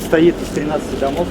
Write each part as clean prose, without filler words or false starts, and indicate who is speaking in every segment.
Speaker 1: состоит из 13 домов,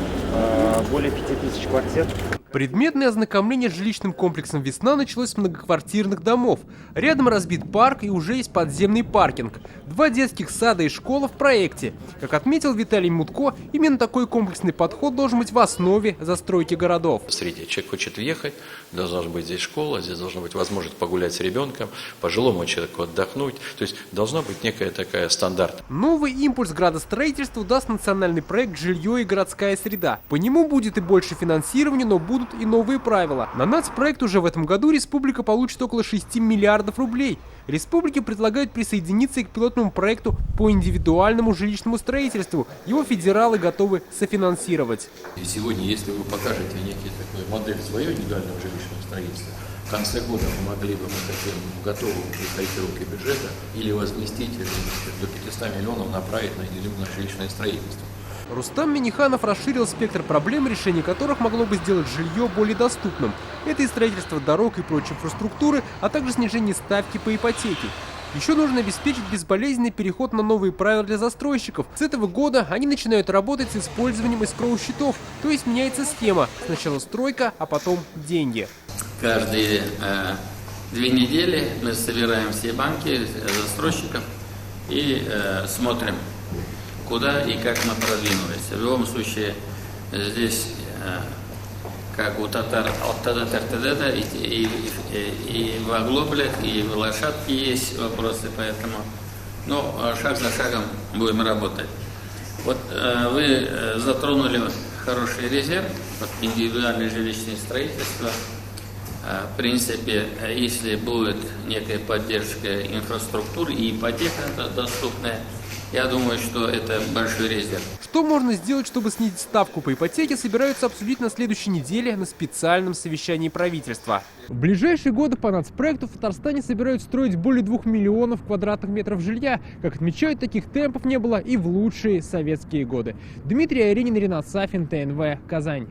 Speaker 1: более 5000 квартир.
Speaker 2: Предметное ознакомление с жилищным комплексом «Весна» началось с многоквартирных домов. Рядом разбит парк и уже есть подземный паркинг. 2 детских сада и школа в проекте. Как отметил Виталий Мутко, именно такой комплексный подход должен быть в основе застройки городов.
Speaker 3: Среди человек хочет въехать, должна быть здесь школа, здесь должна быть возможность погулять с ребенком, пожилому человеку отдохнуть. То есть должна быть некая такая стандарт.
Speaker 2: Новый импульс градостроительству даст национальный проект «Жилье и городская среда». По нему будет и больше финансирования, но будут и новые правила. На нацпроект уже в этом году республика получит около 6 миллиардов рублей. Республике предлагают присоединиться и к пилотному проекту по индивидуальному жилищному строительству. Его федералы готовы софинансировать.
Speaker 4: И сегодня, если вы покажете некий такой модель своего индивидуального жилищного строительства, в конце года мы могли бы, мы хотим, готовы при корректировке бюджета или возместить до 500 миллионов направить на индивидуальное жилищное строительство.
Speaker 2: Рустам Миниханов расширил спектр проблем, решение которых могло бы сделать жилье более доступным. Это и строительство дорог и прочей инфраструктуры, а также снижение ставки по ипотеке. Еще нужно обеспечить безболезненный переход на новые правила для застройщиков. С этого года они начинают работать с использованием эскроу-счетов, то есть меняется схема. Сначала стройка, а потом деньги.
Speaker 5: Каждые 2 недели мы собираем все банки застройщиков и смотрим, куда и как мы продвинулись. В любом случае, здесь, как у татар, и в оглоблях, и в лошадке есть вопросы, поэтому шаг за шагом будем работать. Вот вы затронули хороший резерв, индивидуальное жилищное строительство. В принципе, если будет некая поддержка инфраструктуры и ипотека доступная, я думаю, что это большой резерв.
Speaker 2: Что можно сделать, чтобы снизить ставку по ипотеке, собираются обсудить на следующей неделе на специальном совещании правительства. В ближайшие годы по нацпроекту в Татарстане собираются строить более 2 миллионов квадратных метров жилья. Как отмечают, таких темпов не было и в лучшие советские годы. Дмитрий Аринин, Ренат Сафин, ТНВ, Казань.